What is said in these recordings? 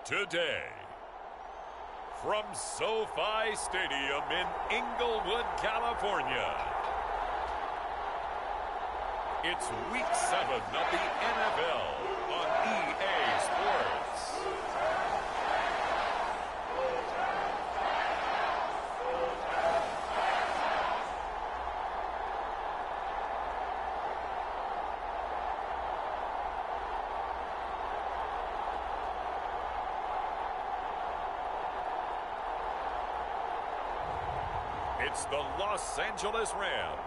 today. From SoFi Stadium in Inglewood, California, it's Week 7 of the NFL on EA Sports. It's the Los Angeles Rams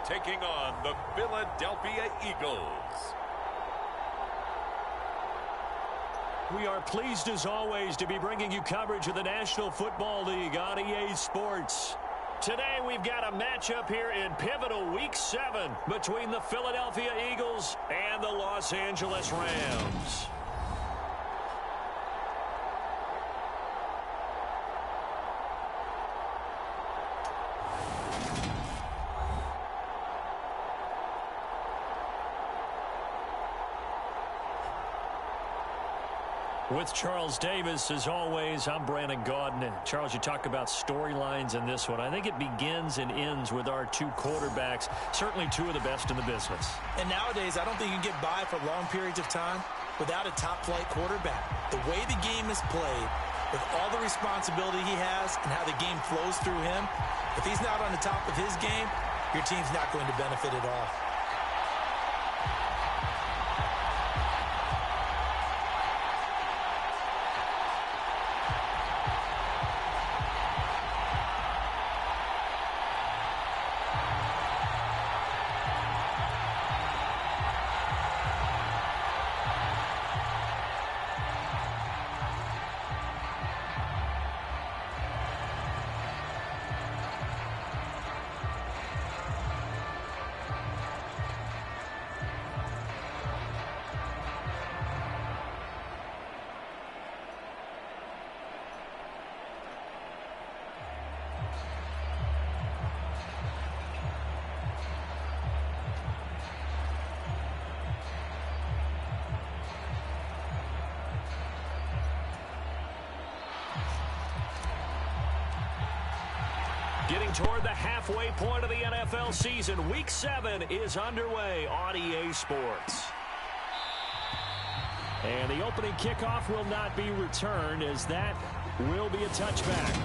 taking on the Philadelphia Eagles. We are pleased as always to be bringing you coverage of the National Football League on EA Sports. Today we've got a matchup here in pivotal Week 7 between the Philadelphia Eagles and the Los Angeles Rams. With Charles Davis, as always, I'm Brandon Gaudin. Charles, you talk about storylines in this one. I think it begins and ends with our two quarterbacks, certainly two of the best in the business. And nowadays, I don't think you can get by for long periods of time without a top-flight quarterback. The way the game is played, with all the responsibility he has and how the game flows through him, if he's not on the top of his game, your team's not going to benefit at all. Getting toward the halfway point of the NFL season, Week 7 is underway on EA Sports. And the opening kickoff will not be returned, as that will be a touchback.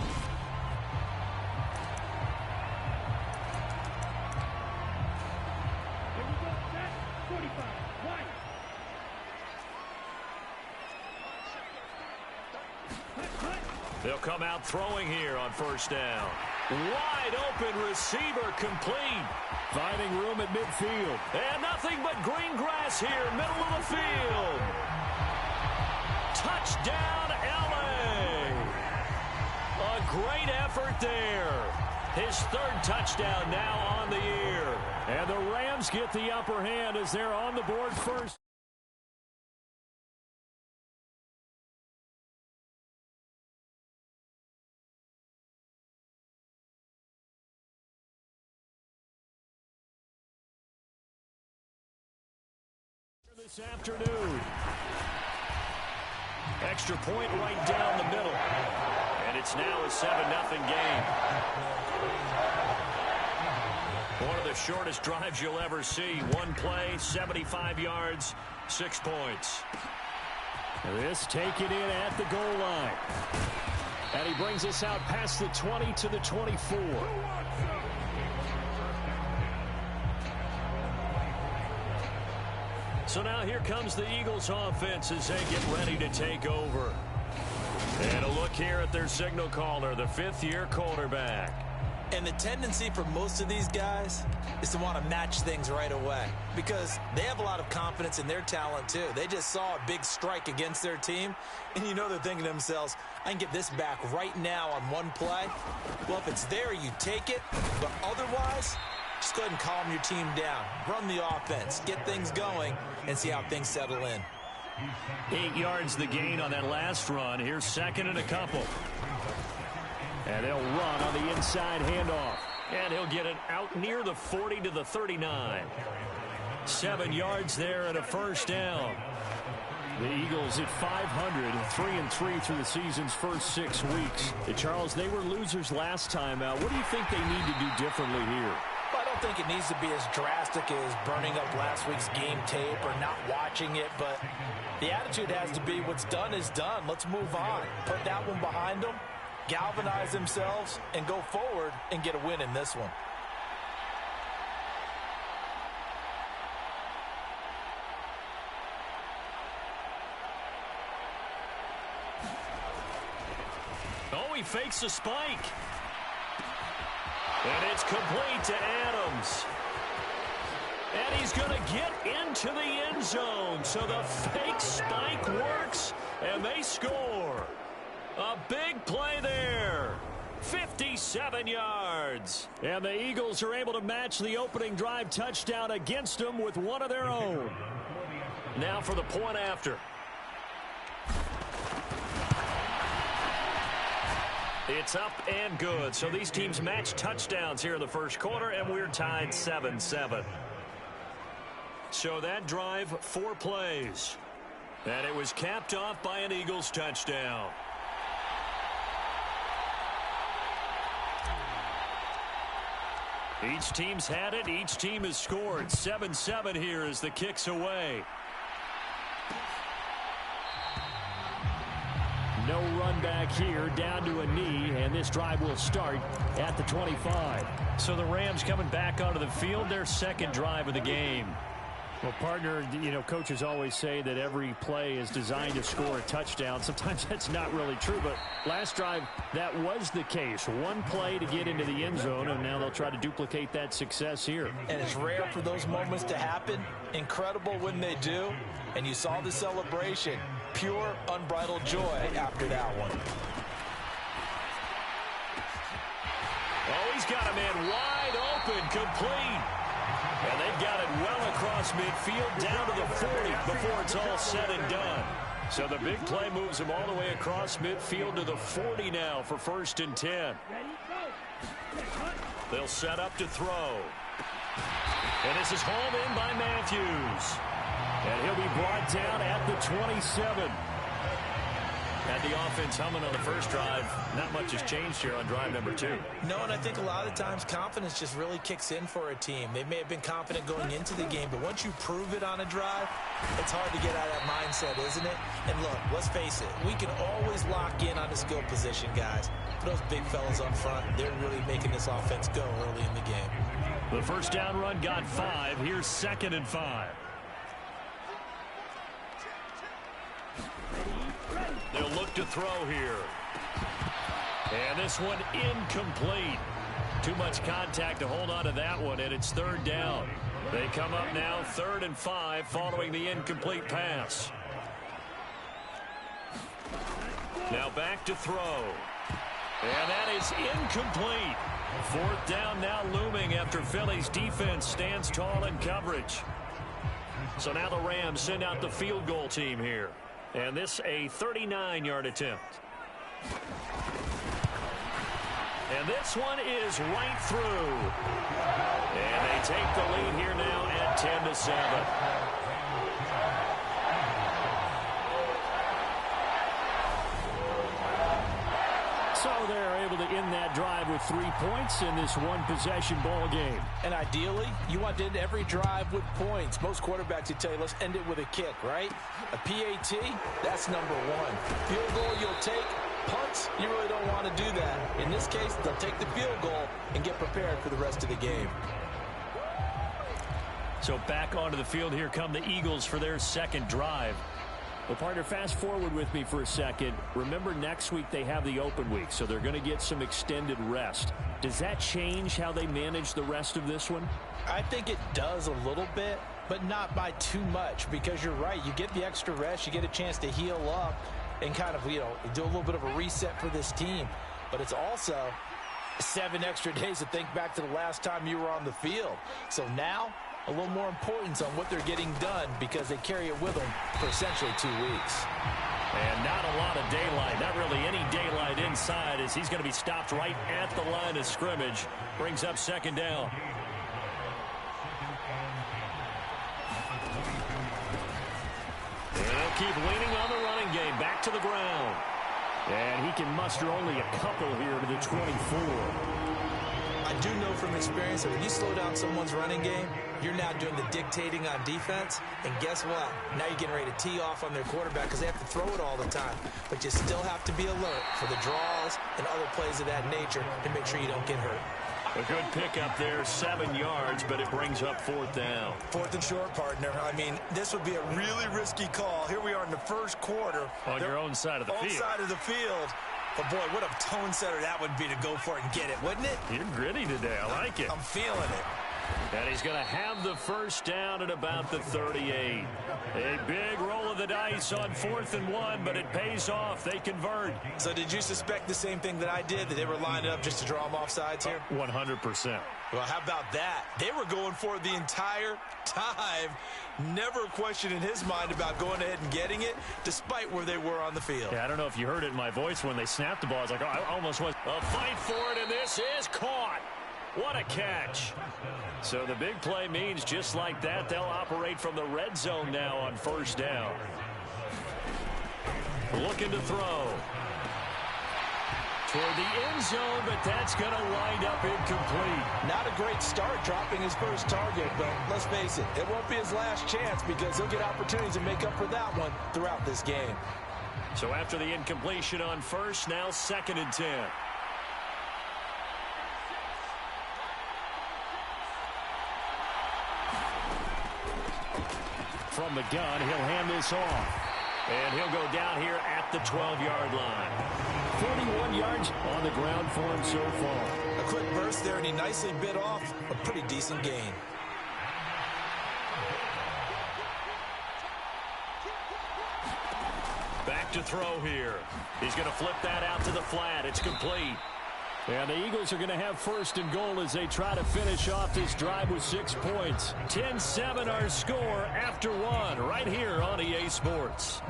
They'll come out throwing here on first down. Wide open receiver complete. Finding room at midfield. And nothing but green grass here, middle of the field. Touchdown, LA. A great effort there. His third touchdown now on the year. And the Rams get the upper hand as they're on the board first. This afternoon. Extra point right down the middle. And it's now a 7-0 game. One of the shortest drives you'll ever see. One play, 75 yards, 6 points. This taken in at the goal line. And he brings us out past the 20 to the 24. So now here comes the Eagles offense as they get ready to take over. And a look here at their signal caller, the fifth-year quarterback. And the tendency for most of these guys is to want to match things right away because they have a lot of confidence in their talent too. They just saw a big strike against their team, and you know they're thinking to themselves, I can get this back right now on one play. Well, if it's there, you take it, but otherwise, just go ahead and calm your team down. Run the offense, get things going, and see how things settle in. 8 yards the gain on that last run. Here's second and a couple. And they'll run on the inside handoff. And he'll get it out near the 40 to the 39. 7 yards there and a first down. The Eagles at 500, 3-3 through the season's first 6 weeks. Charles, they were losers last time out. What do you think they need to do differently here? Well, I don't think it needs to be as drastic as burning up last week's game tape or not watching it, but the attitude has to be what's done is done. Let's move on. Put that one behind them, galvanize themselves, and go forward and get a win in this one. Oh, he fakes a spike. And it's complete to Adams. And he's going to get into the end zone. So the fake spike works, and they score. A big play there. 57 yards. And the Eagles are able to match the opening drive touchdown against them with one of their own. Now for the point after. It's up and good. So these teams match touchdowns here in the first quarter, and we're tied 7-7. So that drive, 4 plays. And it was capped off by an Eagles touchdown. Each team's had it. Each team has scored. 7-7 here as the kick's away. No run back here, down to a knee, and this drive will start at the 25. So the Rams coming back onto the field, their second drive of the game. Well, partner, you know, coaches always say that every play is designed to score a touchdown. Sometimes that's not really true, but last drive, that was the case. One play to get into the end zone, and now they'll try to duplicate that success here. And it's rare for those moments to happen. Incredible when they do. And you saw the celebration. Pure, unbridled joy after that one. Oh, he's got a man wide open, complete. And they've got it well across midfield, down to the 40 before it's all said and done. So the big play moves them all the way across midfield to the 40 now for 1st and 10. They'll set up to throw. And this is hauled in by Matthews. And he'll be brought down at the 27. Had the offense humming on the first drive. Not much has changed here on drive number 2. No, and I think a lot of times confidence just really kicks in for a team. They may have been confident going into the game, but once you prove it on a drive, it's hard to get out of that mindset, isn't it? And look, let's face it, we can always lock in on the skill position, guys. But those big fellas up front, they're really making this offense go early in the game. The first down run got 5. Here's 2nd and 5. They'll look to throw here. And this one incomplete. Too much contact to hold on to that one, and it's 3rd down. They come up now 3rd and 5 following the incomplete pass. Now back to throw. And that is incomplete. 4th down now looming after Philly's defense stands tall in coverage. So now the Rams send out the field goal team here. And this a 39-yard attempt. And this one is right through. And they take the lead here now at 10-7. So they're able to end that drive with 3 points in this one-possession ball game. And ideally, you want to end every drive with points. Most quarterbacks would tell you, let's end it with a kick, right? A PAT, that's number 1. Field goal you'll take. Punts, you really don't want to do that. In this case, they'll take the field goal and get prepared for the rest of the game. So back onto the field, here come the Eagles for their second drive. Well, partner, fast forward with me for a second. Remember, next week they have the open week, so they're going to get some extended rest. Does that change how they manage the rest of this one? I think it does a little bit, but not by too much, because you're right. You get the extra rest, you get a chance to heal up and kind of, you know, do a little bit of a reset for this team. But it's also 7 extra days to think back to the last time you were on the field. So now, a little more importance on what they're getting done because they carry it with them for essentially 2 weeks. And not a lot of daylight, not really any daylight inside as he's going to be stopped right at the line of scrimmage. Brings up 2nd down. And keep leaning on the running game. Back to the ground. And he can muster only a couple here to the 24. I do know from experience that when you slow down someone's running game, you're now doing the dictating on defense. And guess what? Now you're getting ready to tee off on their quarterback because they have to throw it all the time. But you still have to be alert for the draws and other plays of that nature to make sure you don't get hurt. A good pickup there, 7 yards, but it brings up 4th down. 4th and short, partner. I mean, this would be a really risky call. Here we are in the first quarter. On your own side of the field. Own side of the field. But, boy, what a tone setter that would be to go for it and get it, wouldn't it? You're gritty today. I like it. I'm feeling it. And he's going to have the first down at about the 38. A big roll of the dice on 4th and 1, but it pays off. They convert. So did you suspect the same thing that I did, that they were lined up just to draw them off sides here? 100%. Well, how about that? They were going for it the entire time. Never a question in his mind about going ahead and getting it, despite where they were on the field. Yeah, I don't know if you heard it in my voice when they snapped the ball. I was like, oh, I almost was. A fight for it, and this is caught. What a catch. So the big play means just like that, they'll operate from the red zone now on 1st down. Looking to throw. Toward the end zone, but that's going to wind up incomplete. Not a great start dropping his first target, but let's face it, it won't be his last chance because he'll get opportunities to make up for that one throughout this game. So after the incompletion on 1st, now 2nd and 10. From the gun, he'll hand this off. And he'll go down here at the 12-yard line. 41 yards on the ground for him so far. A quick burst there, and he nicely bit off a pretty decent gain. Back to throw here. He's going to flip that out to the flat. It's complete. And the Eagles are going to have 1st and goal as they try to finish off this drive with 6 points. 10-7 our score after 1 right here on EA Sports.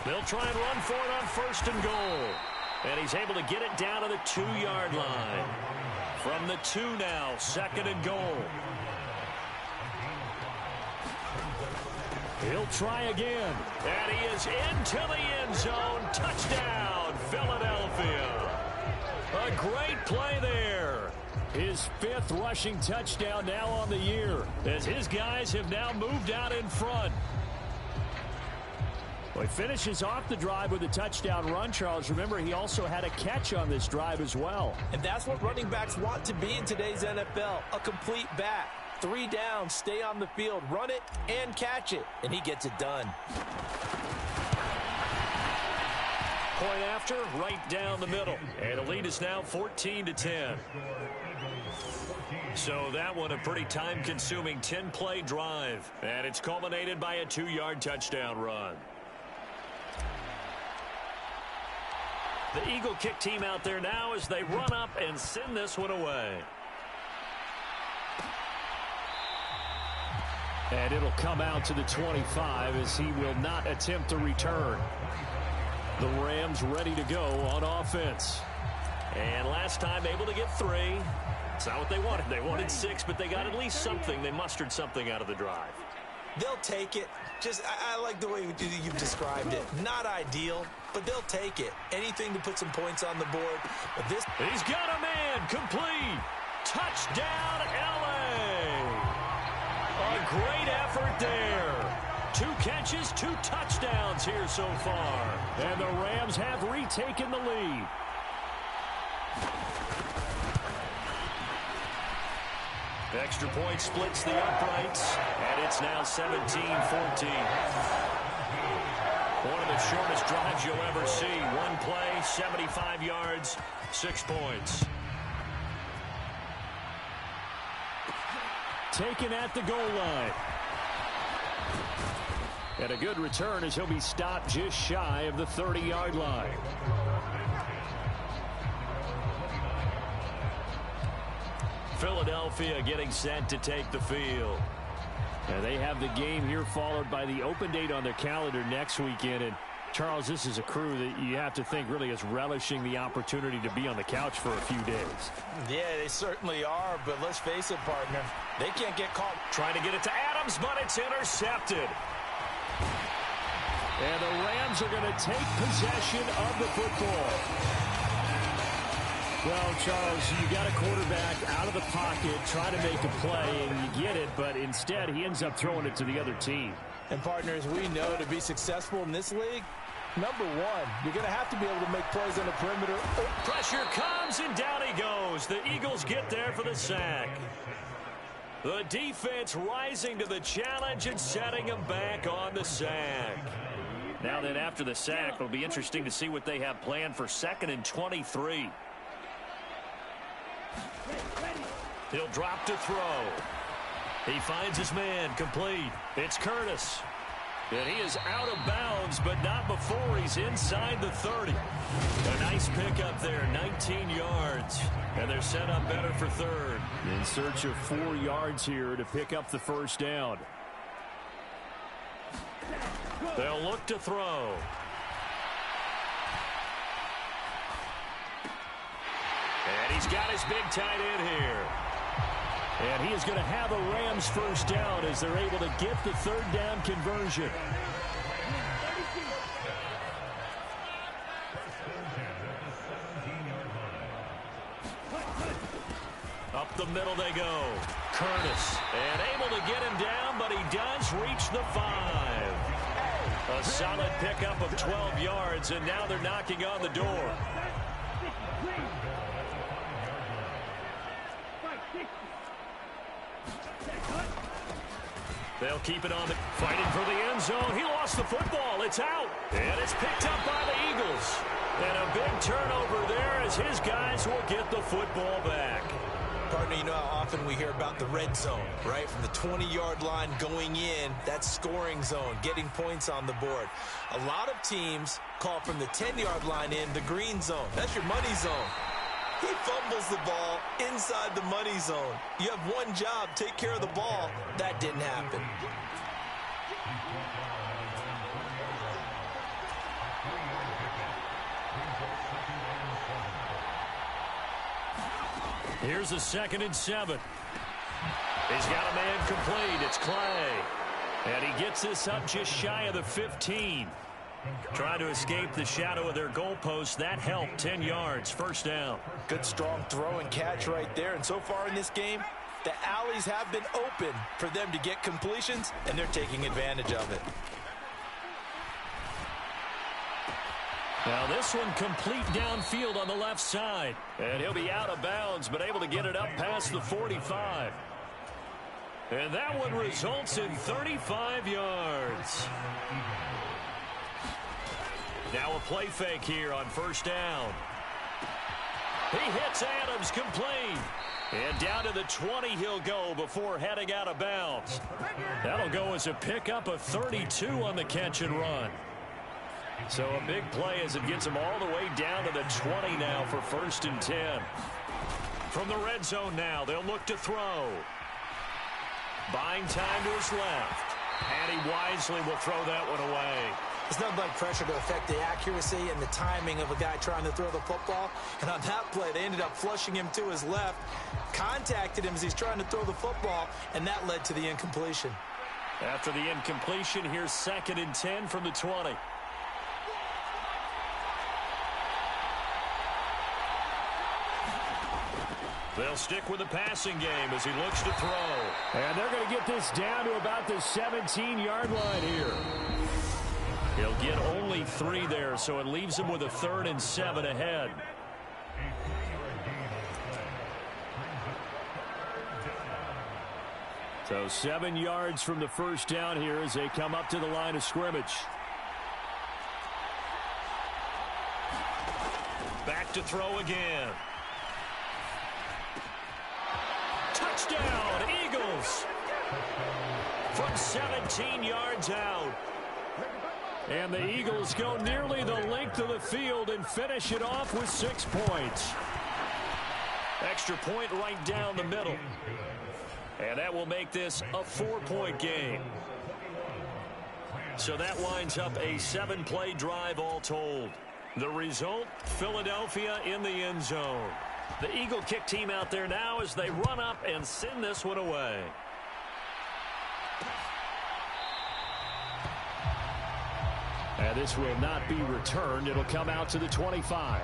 They'll try and run for it on 1st and goal. And he's able to get it down to the 2-yard line. From the 2 now, 2nd and goal. He'll try again. And he is into the end zone. Touchdown, Philadelphia. A great play there. His 5th rushing touchdown now on the year, as his guys have now moved out in front. Well, he finishes off the drive with a touchdown run, Charles. Remember, he also had a catch on this drive as well. And that's what running backs want to be in today's NFL, a complete back. 3 down, stay on the field, run it, and catch it. And he gets it done. Point after, right down the middle. And the lead is now 14-10. So that one a pretty time-consuming 10-play drive. And it's culminated by a 2-yard touchdown run. The Eagle kick team out there now as they run up and send this one away. And it'll come out to the 25 as he will not attempt to return. The Rams ready to go on offense. And last time able to get 3. It's not what they wanted. They wanted 6, but they got at least something. They mustered something out of the drive. They'll take it. I like the way you've described it. Not ideal, but they'll take it. Anything to put some points on the board. But this, he's got a man complete. Touchdown, LA. A great effort there. 2 catches, 2 touchdowns here so far. And the Rams have retaken the lead. Extra point splits the uprights, and it's now 17-14. One of the shortest drives you'll ever see. 1 play, 75 yards, 6 points. Taken at the goal line. And a good return as he'll be stopped just shy of the 30-yard line. Philadelphia getting set to take the field. And they have the game here followed by the open date on their calendar next weekend. And Charles, this is a crew that you have to think really is relishing the opportunity to be on the couch for a few days. Yeah, they certainly are, but let's face it, partner. They can't get caught. Trying to get it to Adams, but it's intercepted. And the Rams are going to take possession of the football. Well, Charles, you got a quarterback out of the pocket trying to make a play, and you get it, but instead he ends up throwing it to the other team. And, partners, we know to be successful in this league, number one, you're going to have to be able to make plays on the perimeter. Pressure comes, and down he goes. The Eagles get there for the sack. The defense rising to the challenge and setting them back on the sack. Now then, after the sack, it'll be interesting to see what they have planned for 2nd and 23. He'll drop to throw. He finds his man, complete. It's Curtis. And he is out of bounds, but not before he's inside the 30. A nice pickup there, 19 yards. And they're set up better for 3rd. In search of 4 yards here to pick up the first down. They'll look to throw. And he's got his big tight end here. And he is going to have a Rams first down as they're able to get the 3rd down conversion. Up the middle they go. Curtis. And able to get him down, but he does reach the 5. A solid pickup of 12 yards, and now they're knocking on the door. They'll keep it on the fighting for the end zone. He lost the football. It's out. And it's picked up by the Eagles. And a big turnover there as his guys will get the football back. Partner, you know how often we hear about the red zone, right? From the 20-yard line going in, that's scoring zone, getting points on the board. A lot of teams call from the 10-yard line in the green zone. That's your money zone. He fumbles the ball inside the money zone. You have one job, take care of the ball. That didn't happen. Here's a 2nd and 7. He's got a man complete. It's Clay. And he gets this up just shy of the 15. Trying to escape the shadow of their goalpost. That helped. 10 yards. First down. Good strong throw and catch right there. And so far in this game, the alleys have been open for them to get completions, and they're taking advantage of it. Now this one complete downfield on the left side. And he'll be out of bounds, but able to get it up past the 45. And that one results in 35 yards. Now a play fake here on first down. He hits Adams complete. And down to the 20 he'll go before heading out of bounds. That'll go as a pickup of 32 on the catch and run. So a big play as it gets him all the way down to the 20 now for 1st and 10. From the red zone now, they'll look to throw. Buying time to his left. And he wisely will throw that one away. There's nothing like pressure to affect the accuracy and the timing of a guy trying to throw the football. And on that play, they ended up flushing him to his left, contacted him as he's trying to throw the football, and that led to the incompletion. After the incompletion, here's 2nd and 10 from the 20. They'll stick with the passing game as he looks to throw. And they're going to get this down to about the 17-yard line here. He'll get only 3 there, so it leaves him with a 3rd and 7 ahead. So 7 yards from the first down here as they come up to the line of scrimmage. Back to throw again. Touchdown, Eagles! From 17 yards out. And the Eagles go nearly the length of the field and finish it off with 6 points. Extra point right down the middle. And that will make this a 4-point game. So that winds up a 7-play drive all told. The result, Philadelphia in the end zone. The Eagle kick team out there now as they run up and send this one away. And this will not be returned. It'll come out to the 25.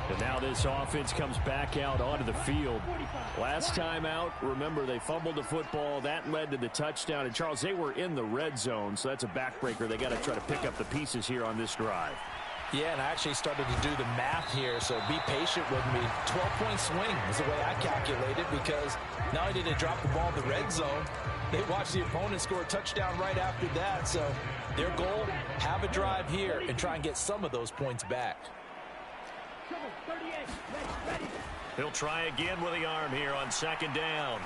And now this offense comes back out onto the field. Last time out, remember, they fumbled the football. That led to the touchdown. And, Charles, they were in the red zone, so that's a backbreaker. They got to try to pick up the pieces here on this drive. Yeah, and I actually started to do the math here, so be patient with me. 12-point swing is the way I calculate it, because not only did they drop the ball in the red zone, they watched the opponent score a touchdown right after that. So their goal, have a drive here and try and get some of those points back. He'll try again with the arm here on second down.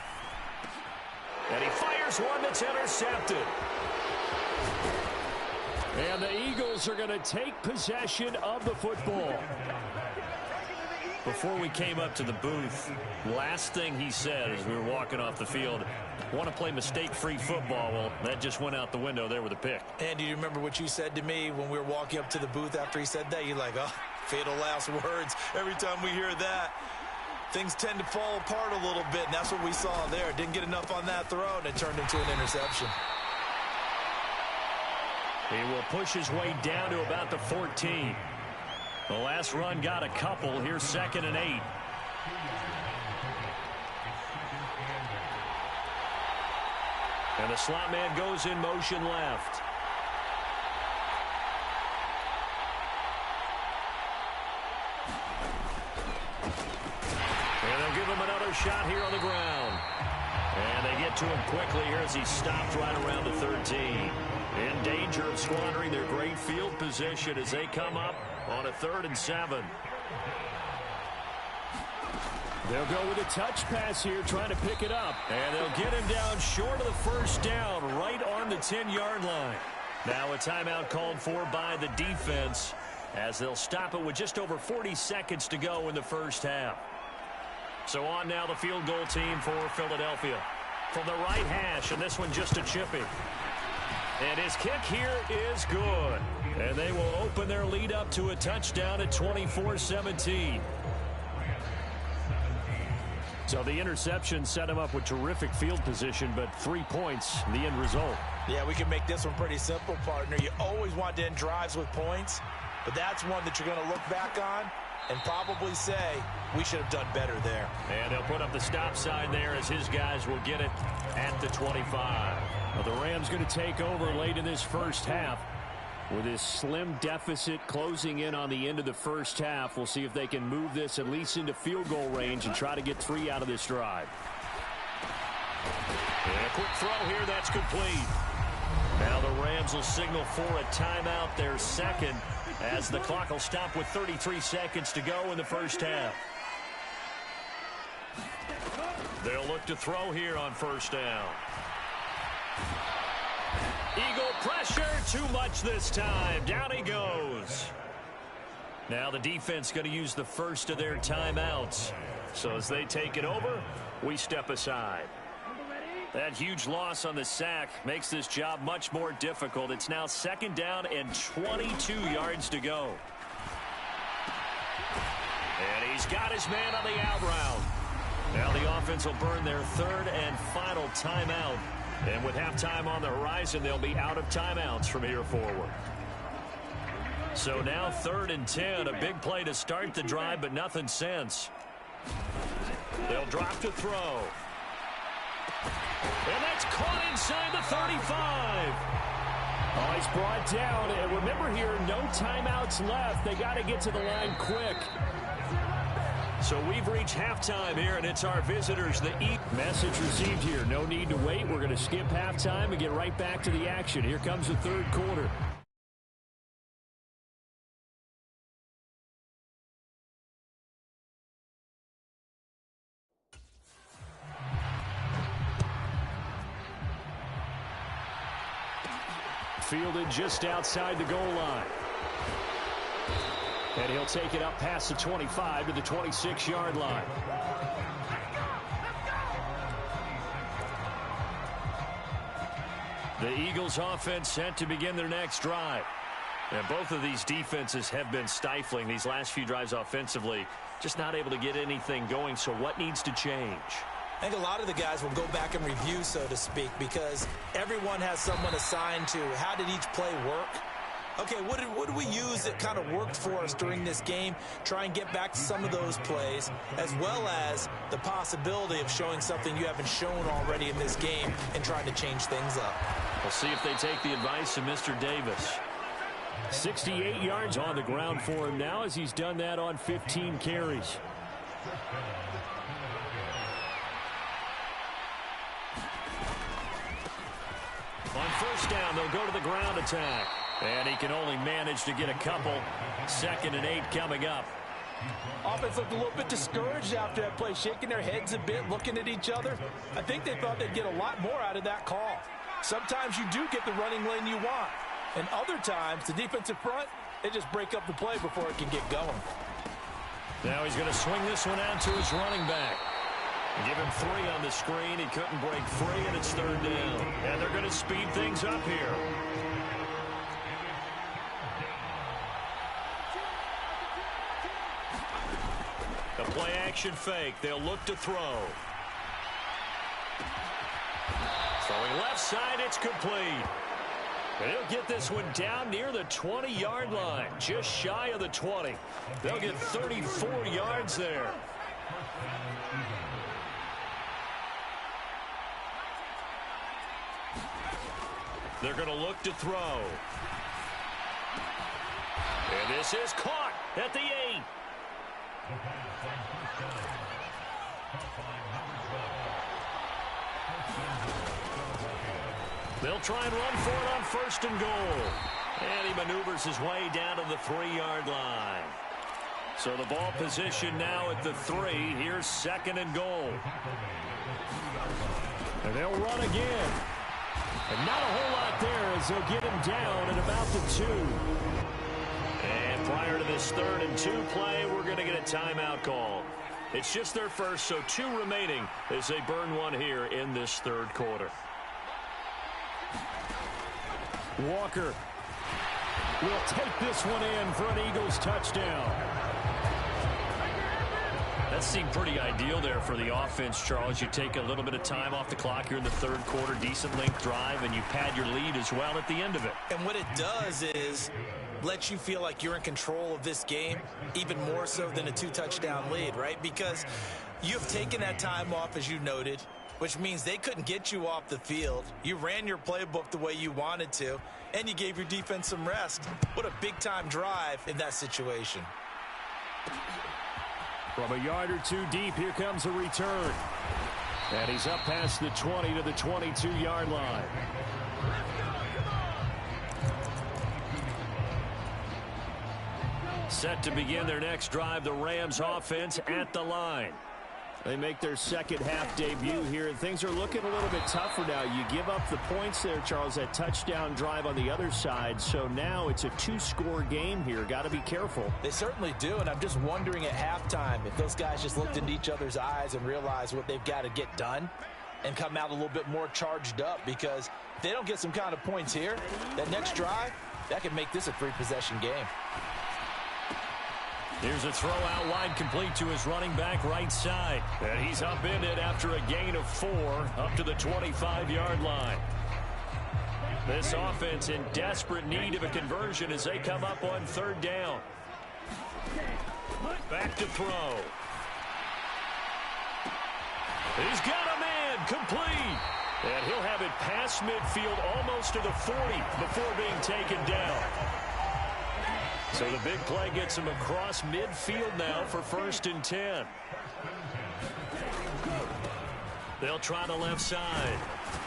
And he fires one that's intercepted. And the Eagles are going to take possession of the football. Before we came up to the booth, last thing he said as we were walking off the field, want to play mistake-free football. Well, that just went out the window there with a pick. And do you remember what you said to me when we were walking up to the booth after he said that? You're like, oh, fatal last words. Every time we hear that, things tend to fall apart a little bit, and that's what we saw there. Didn't get enough on that throw, and it turned into an interception. He will push his way down to about the 14. The last run got a couple. Here's 2nd and 8. And the slot man goes in motion left. And they'll give him another shot here on the ground. And they get to him quickly here as he stopped right around the 13. In danger of squandering their great field position as they come up on a 3rd and 7. They'll go with a touch pass here, trying to pick it up. And they'll get him down short of the first down, right on the 10-yard line. Now a timeout called for by the defense as they'll stop it with just over 40 seconds to go in the first half. So on now the field goal team for Philadelphia. From the right hash, and this one just a chippy. And his kick here is good. And they will open their lead up to a touchdown at 24-17. So the interception set him up with terrific field position, but 3 points, the end result. Yeah, we can make this one pretty simple, partner. You always want to end drives with points, but that's one that you're going to look back on and probably say, we should have done better there. And they'll put up the stop sign there as his guys will get it at the 25. Well, the Rams going to take over late in this first half with this slim deficit closing in on the end of the first half. We'll see if they can move this at least into field goal range and try to get 3 out of this drive. And a quick throw here, that's complete. Now the Rams will signal for a timeout, their second, as the clock will stop with 33 seconds to go in the first half. They'll look to throw here on first down. Eagle pressure, too much this time. Down he goes. Now the defense going to use the first of their timeouts. So as they take it over, we step aside. That huge loss on the sack makes this job much more difficult. It's now 2nd down and 22 yards to go. And he's got his man on the out route. Now the offense will burn their 3rd and final timeout. And with halftime on the horizon, they'll be out of timeouts from here forward. So now 3rd and 10, a big play to start the drive, but nothing since. They'll drop to throw. And that's caught inside the 35. Oh, he's brought down. And remember here, no timeouts left. They got to get to the line quick. So we've reached halftime here, and it's our visitors, the Eagles. Message received here. No need to wait. We're going to skip halftime and get right back to the action. Here comes the 3rd quarter. Fielded just outside the goal line. And he'll take it up past the 25 to the 26-yard line. The Eagles offense set to begin their next drive. And both of these defenses have been stifling these last few drives offensively. Just not able to get anything going. So what needs to change? I think a lot of the guys will go back and review, so to speak, because everyone has someone assigned to how did each play work. Okay, what did we use that kind of worked for us during this game? Try and get back to some of those plays, as well as the possibility of showing something you haven't shown already in this game and trying to change things up. We'll see if they take the advice of Mr. Davis. 68 yards on the ground for him now as he's done that on 15 carries. On first down, they'll go to the ground attack. And he can only manage to get a couple. 2nd and 8 coming up. Offense looked a little bit discouraged after that play, shaking their heads a bit, looking at each other. I think they thought they'd get a lot more out of that call. Sometimes you do get the running lane you want. And other times, the defensive front, they just break up the play before it can get going. Now he's going to swing this one out to his running back. Give him 3 on the screen. He couldn't break free, and it's 3rd down. And they're going to speed things up here. The play action fake. They'll look to throw. Throwing left side, it's complete. And he'll get this one down near the 20-yard line, just shy of the 20. They'll get 34 yards there. They're going to look to throw. And this is caught at the 8. They'll try and run for it on 1st and goal. And he maneuvers his way down to the 3-yard line. So the ball position now at the 3. Here's 2nd and goal. And they'll run again. And not a whole lot there as they'll get him down at about the 2. And prior to this 3rd and 2 play, we're going to get a timeout call. It's just their first, so 2 remaining as they burn one here in this 3rd quarter. Walker will take this one in for an Eagles touchdown. That seemed pretty ideal there for the offense, Charles. You take a little bit of time off the clock here in the 3rd quarter, decent length drive, and you pad your lead as well at the end of it. And what it does is let you feel like you're in control of this game, even more so than a 2-touchdown lead, right? Because you've taken that time off, as you noted, which means they couldn't get you off the field. You ran your playbook the way you wanted to, and you gave your defense some rest. What a big-time drive in that situation. From a yard or 2 deep, here comes a return. And he's up past the 20 to the 22-yard line. Set to begin their next drive, the Rams offense at the line. They make their 2nd half debut here, and things are looking a little bit tougher now. You give up the points there, Charles, that touchdown drive on the other side. So now it's a 2-score game here. Got to be careful. They certainly do, and I'm just wondering at halftime if those guys just looked into each other's eyes and realized what they've got to get done and come out a little bit more charged up, because if they don't get some kind of points here, that next drive, that could make this a 3-possession game. Here's a throw out wide, complete to his running back right side. And he's up in it after a gain of 4 up to the 25-yard line. This offense in desperate need of a conversion as they come up on 3rd down. Back to throw. He's got a man, complete. And he'll have it past midfield almost to the 40 before being taken down. So the big play gets him across midfield now for 1st and 10. They'll try the left side.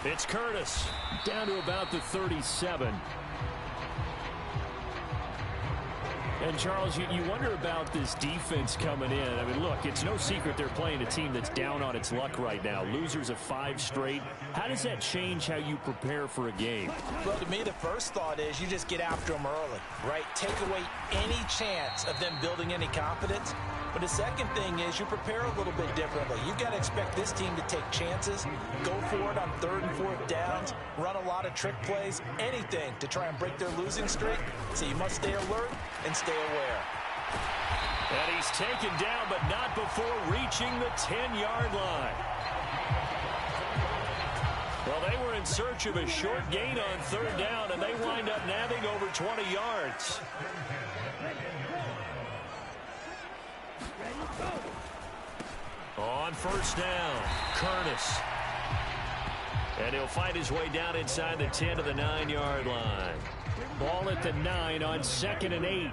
It's Curtis down to about the 37. And, Charles, you wonder about this defense coming in. I mean, look, it's no secret they're playing a team that's down on its luck right now. Losers of 5 straight. How does that change how you prepare for a game? Well, to me, the first thought is you just get after them early, right? Take away any chance of them building any confidence. But the second thing is you prepare a little bit differently. You've got to expect this team to take chances, go for it on 3rd and 4th downs, run a lot of trick plays, anything to try and break their losing streak. So you must stay alert and stay aware. And he's taken down, but not before reaching the 10-yard line. Well, they were in search of a short gain on 3rd down, and they wind up nabbing over 20 yards. On 1st down, Curtis. And he'll fight his way down inside the 10 to the 9-yard line. Ball at the 9 on 2nd and 8.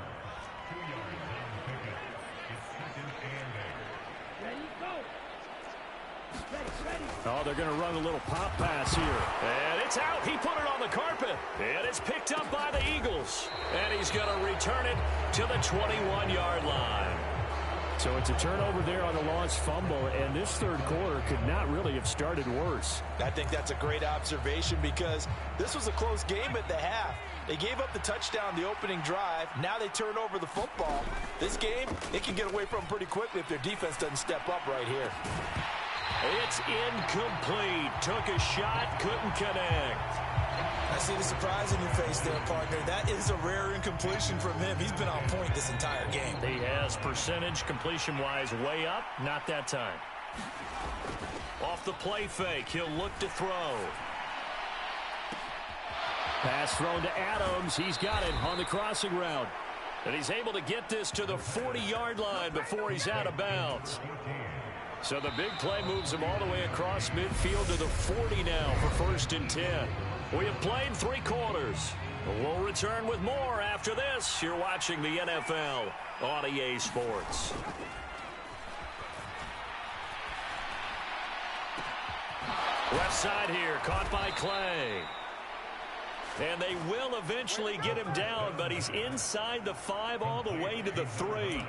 Oh, they're going to run a little pop pass here. And it's out. He put it on the carpet. And it's picked up by the Eagles. And he's going to return it to the 21-yard line. So it's a turnover there on the lost fumble, and this 3rd quarter could not really have started worse. I think that's a great observation because this was a close game at the half. They gave up the touchdown the opening drive. Now they turn over the football. This game, it can get away from them pretty quickly if their defense doesn't step up right here. It's incomplete. Took a shot, couldn't connect. I see the surprise in your face there, partner. That is a rare incompletion from him. He's been on point this entire game. He has percentage completion-wise way up. Not that time. Off the play fake, he'll look to throw. Pass thrown to Adams. He's got it on the crossing route. And he's able to get this to the 40-yard line before he's out of bounds. So the big play moves him all the way across midfield to the 40 now for 1st and 10. We have played 3 quarters. We'll return with more after this. You're watching the NFL on EA Sports. Left side here, caught by Clay. And they will eventually get him down, but he's inside the 5 all the way to the 3.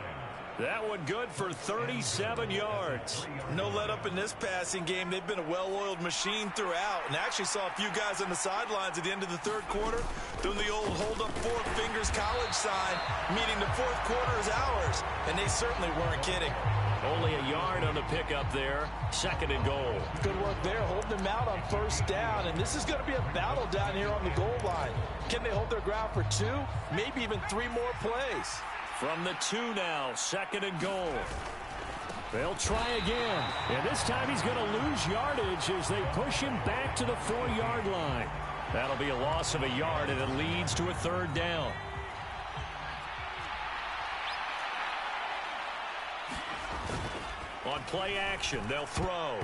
That one good for 37 yards. No let up in this passing game. They've been a well-oiled machine throughout. And actually saw a few guys on the sidelines at the end of the 3rd quarter doing the old hold up 4 fingers college sign, meaning the 4th quarter is ours. And they certainly weren't kidding. Only a yard on the pickup there. 2nd and goal. Good work there, holding them out on 1st down. And this is going to be a battle down here on the goal line. Can they hold their ground for 2, maybe even 3 more plays? From the 2 now, 2nd and goal. They'll try again. And this time he's going to lose yardage as they push him back to the 4-yard line. That'll be a loss of a yard, and it leads to a 3rd down. On play action, they'll throw.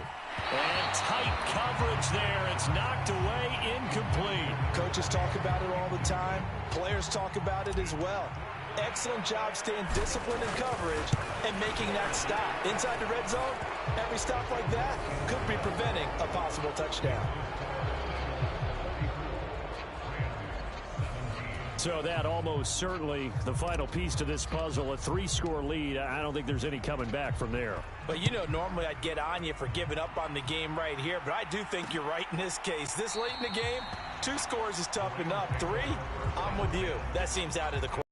And tight coverage there. It's knocked away, incomplete. Coaches talk about it all the time. Players talk about it as well. Excellent job staying disciplined in coverage and making that stop. Inside the red zone, every stop like that could be preventing a possible touchdown. So that almost certainly the final piece to this puzzle, a 3-score lead. I don't think there's any coming back from there. But, you know, normally I'd get on you for giving up on the game right here, but I do think you're right in this case. This late in the game, 2 scores is tough enough. 3, I'm with you. That seems out of the question.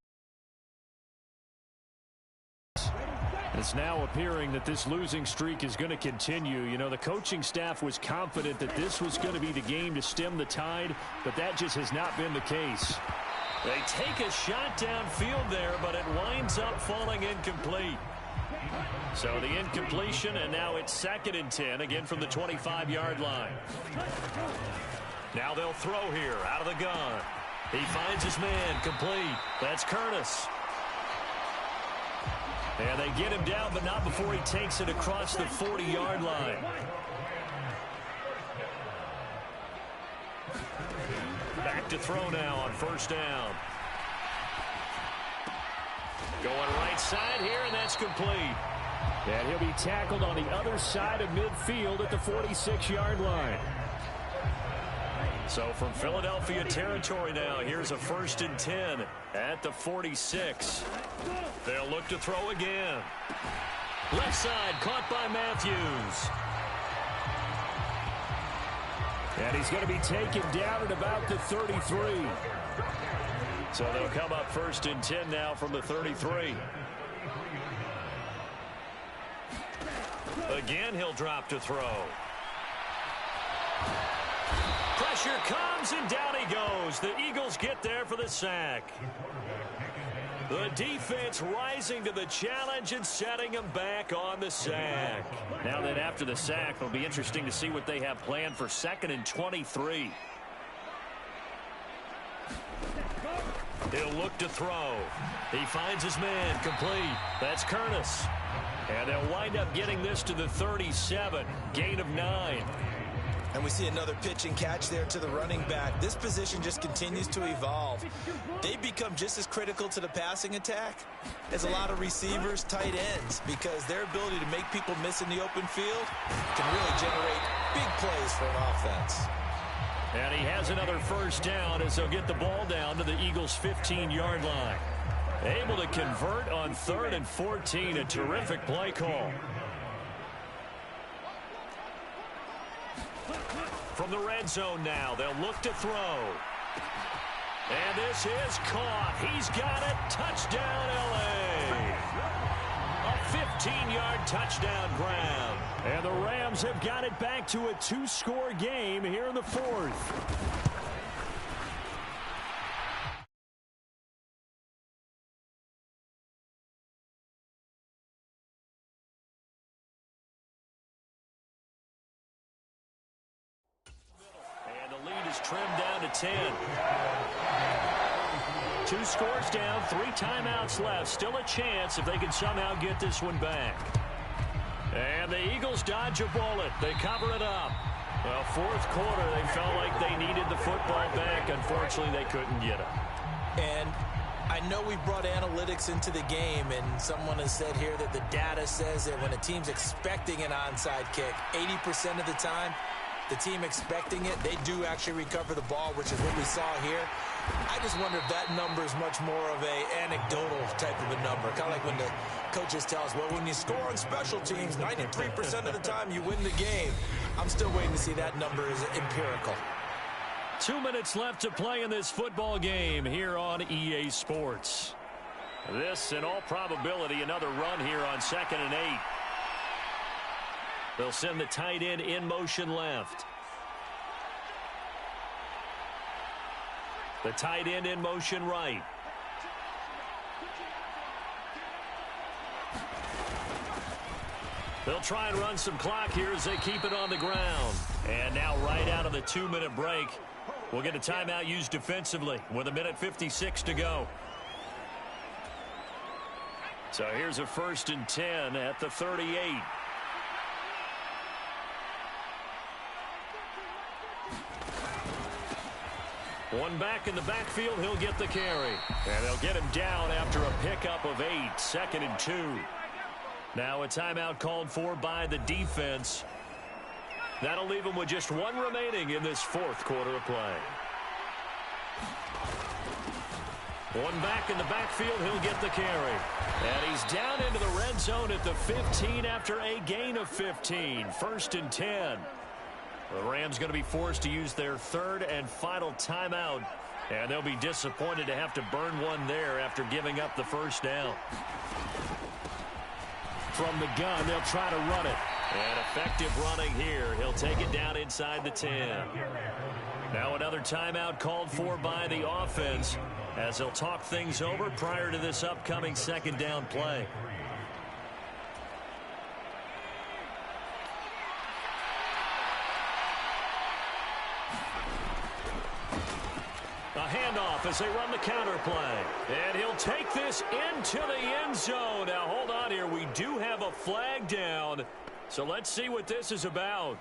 It's now appearing that this losing streak is going to continue. You know, the coaching staff was confident that this was going to be the game to stem the tide, but that just has not been the case. They take a shot downfield there, but it winds up falling incomplete. So the incompletion, and now it's 2nd and 10, again from the 25-yard line. Now they'll throw here, out of the gun. He finds his man, complete. That's Curtis. And they get him down, but not before he takes it across the 40-yard line. Back to throw now on 1st down. Going right side here, and that's complete. And he'll be tackled on the other side of midfield at the 46-yard line. So from Philadelphia territory now, here's a 1st and 10 at the 46. They'll look to throw again. Left side, caught by Matthews. And he's going to be taken down at about the 33. So they'll come up 1st and 10 now from the 33. Again, he'll drop to throw. Pressure comes, and down he goes. The Eagles get there for the sack. The defense rising to the challenge and setting them back on the sack. Now then, after the sack, it'll be interesting to see what they have planned for 2nd and 23. He'll look to throw. He finds his man complete. That's Curtis. And they'll wind up getting this to the 37. Gain of 9. And we see another pitch and catch there to the running back. This position just continues to evolve. They become just as critical to the passing attack as a lot of receivers, tight ends, because their ability to make people miss in the open field can really generate big plays for an offense. And he has another first down as they'll get the ball down to the Eagles' 15-yard line. Able to convert on 3rd and 14. A terrific play call. From the red zone now, they'll look to throw. And this is caught. He's got it. Touchdown, L.A. A 15-yard touchdown grab. And the Rams have got it back to a 2-score game here in the 4th. Trimmed down to 10. 2 scores down, 3 timeouts left. Still a chance if they can somehow get this one back. And the Eagles dodge a bullet. They cover it up. Well, 4th quarter, they felt like they needed the football back. Unfortunately, they couldn't get it. And I know we brought analytics into the game, and someone has said here that the data says that when a team's expecting an onside kick, 80% of the time, the team expecting it, they do actually recover the ball, which is what we saw here. I just wonder if that number is much more of a anecdotal type of a number. Kind of like when the coaches tell us, well, when you score on special teams, 93% of the time you win the game. I'm still waiting to see that number is empirical. 2 minutes left to play in this football game here on EA Sports. This, in all probability, another run here on 2nd and 8. They'll send the tight end in motion left. The tight end in motion right. They'll try and run some clock here as they keep it on the ground. And now right out of the 2-minute break, we'll get a timeout used defensively with 1:56 to go. So here's a 1st and 10 at the 38. One back in the backfield, he'll get the carry. And they'll get him down after a pickup of 8, 2nd and 2. Now a timeout called for by the defense. That'll leave him with just 1 remaining in this 4th quarter of play. One back in the backfield, he'll get the carry. And he's down into the red zone at the 15 after a gain of 15. 1st and 10. The Rams going to be forced to use their 3rd and final timeout. And they'll be disappointed to have to burn one there after giving up the first down. From the gun, they'll try to run it. And effective running here. He'll take it down inside the 10. Now another timeout called for by the offense as they'll talk things over prior to this upcoming 2nd down play. A handoff as they run the counter play. And he'll take this into the end zone. Now, hold on here. We do have a flag down. So let's see what this is about.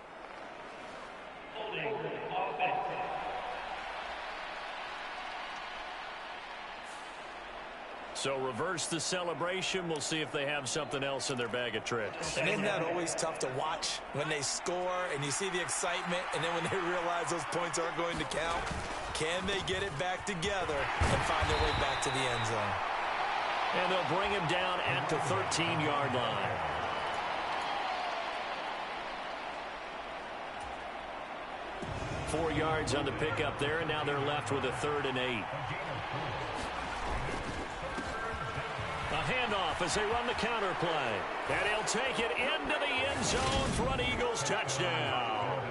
So reverse the celebration. We'll see if they have something else in their bag of tricks. And isn't that always tough to watch when they score and you see the excitement, and then when they realize those points aren't going to count? Can they get it back together and find their way back to the end zone? And they'll bring him down at the 13-yard line. Four yards on the pickup there, and now they're left with a 3rd and 8. A handoff as they run the counter play. And he'll take it into the end end zone for an Eagles touchdown.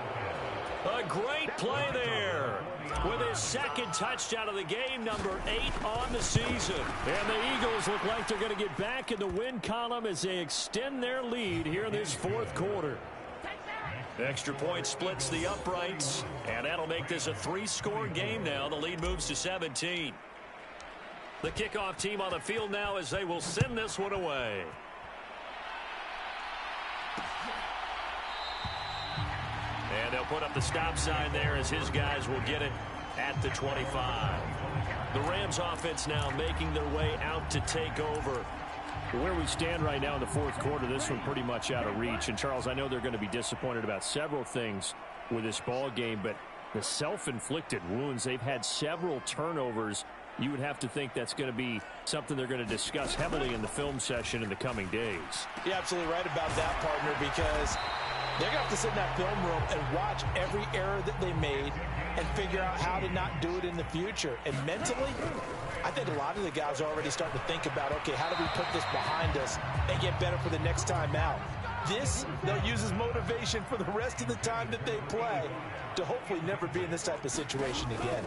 A great play there with his second touchdown of the game, number 8 on the season. And the Eagles look like they're going to get back in the win column as they extend their lead here in this fourth quarter. Extra point splits the uprights, and that'll make this a 3-score game now. The lead moves to 17. The kickoff team on the field now as they will send this one away. And they'll put up the stop sign there as his guys will get it at the 25. The Rams offense now making their way out to take over. Where we stand right now in the fourth quarter, this one pretty much out of reach. And, Charles, I know they're going to be disappointed about several things with this ball game, but the self-inflicted wounds, they've had several turnovers. You would have to think that's going to be something they're going to discuss heavily in the film session in the coming days. You're absolutely right about that, partner, because they're going to have to sit in that film room and watch every error that they made and figure out how to not do it in the future. And mentally, I think a lot of the guys are already starting to think about, okay, how do we put this behind us and get better for the next time out? This, they'll use as motivation for the rest of the time that they play to hopefully never be in this type of situation again.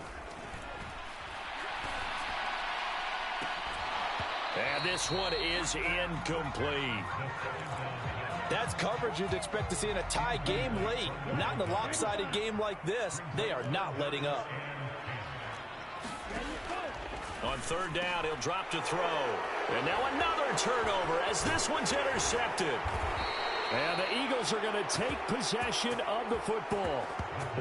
And this one is incomplete. That's coverage you'd expect to see in a tie game late. Not in a lopsided game like this. They are not letting up. On third down, he'll drop to throw. And now another turnover as this one's intercepted. And the Eagles are going to take possession of the football.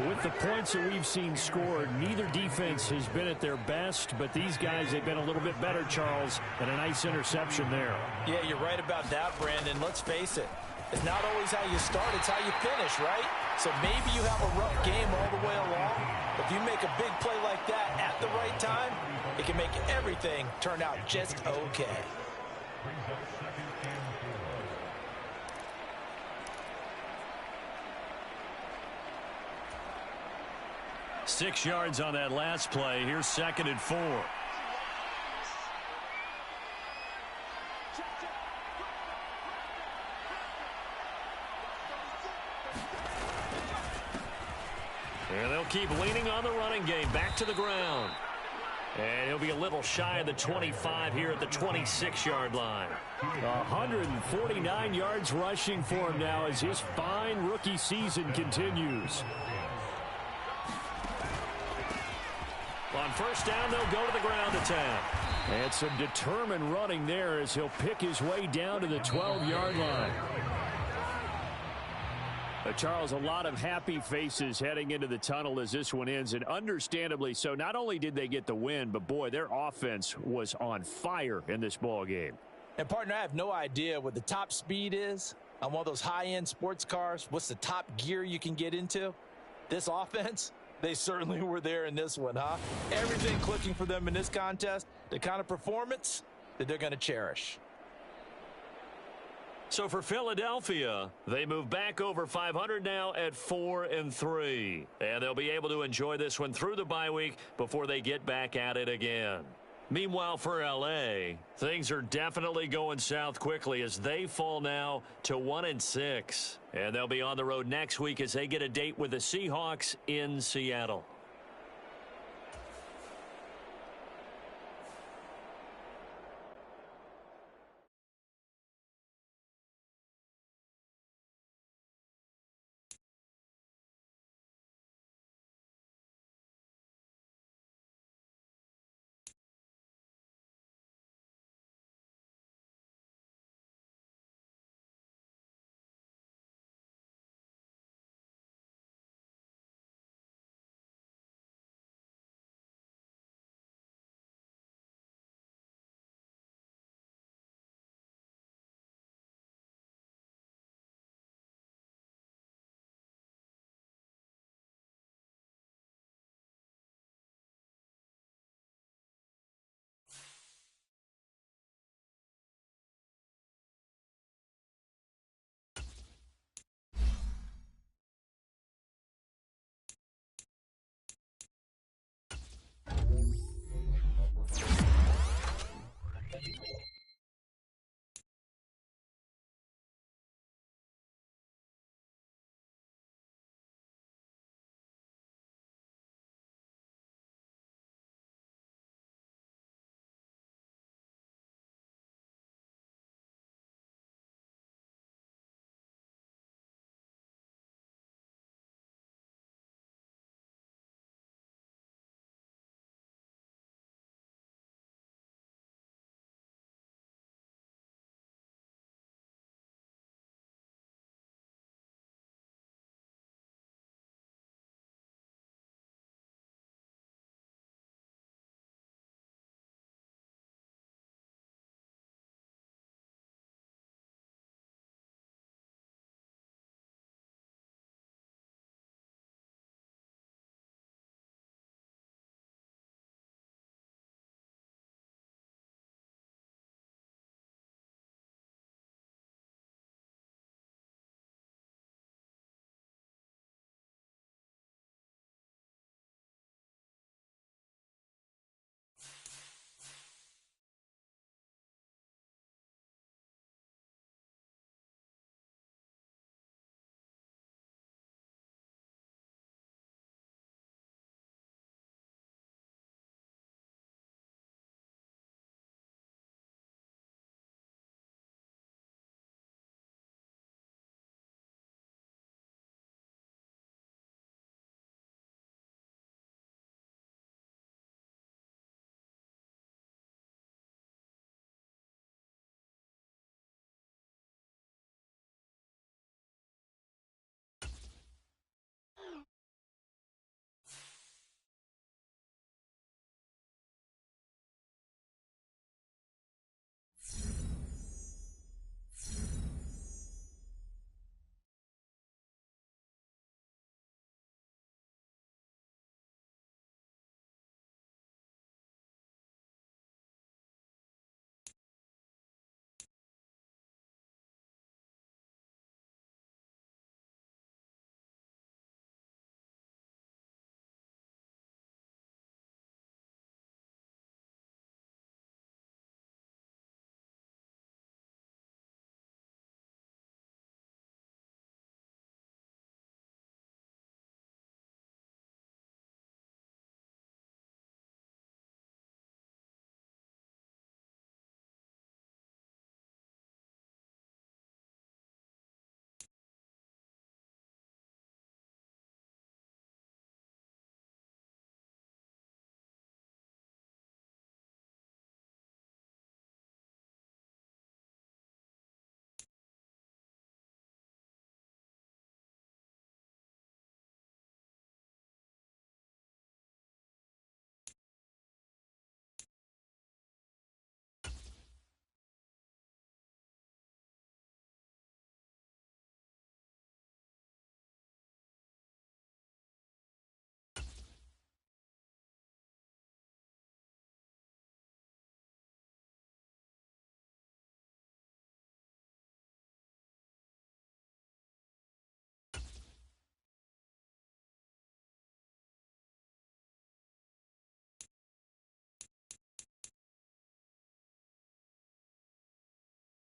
With the points that we've seen scored, neither defense has been at their best, but these guys, they've been a little bit better, Charles, and a nice interception there. Yeah, you're right about that, Brandon. Let's face it. It's not always how you start, it's how you finish, right? So maybe you have a rough game all the way along. If you make a big play like that at the right time, it can make everything turn out just okay. 6 yards on that last play. Here's 2nd and 4. And they'll keep leaning on the running game. Back to the ground. And he'll be a little shy of the 25 here at the 26-yard line. 149 yards rushing for him now as his fine rookie season continues. On first down, they'll go to the ground attack. And some determined running there as he'll pick his way down to the 12-yard line. Charles, a lot of happy faces heading into the tunnel as this one ends, and understandably so. Not only did they get the win, but, boy, their offense was on fire in this ball game. And, partner, I have no idea what the top speed is on one of those high-end sports cars. What's the top gear you can get into? This offense, they certainly were there in this one, huh? Everything clicking for them in this contest, the kind of performance that they're going to cherish. So for Philadelphia, they move back over 500 now at 4-3. And they'll be able to enjoy this one through the bye week before they get back at it again. Meanwhile, for L.A., things are definitely going south quickly as they fall now to 1-6. And they'll be on the road next week as they get a date with the Seahawks in Seattle.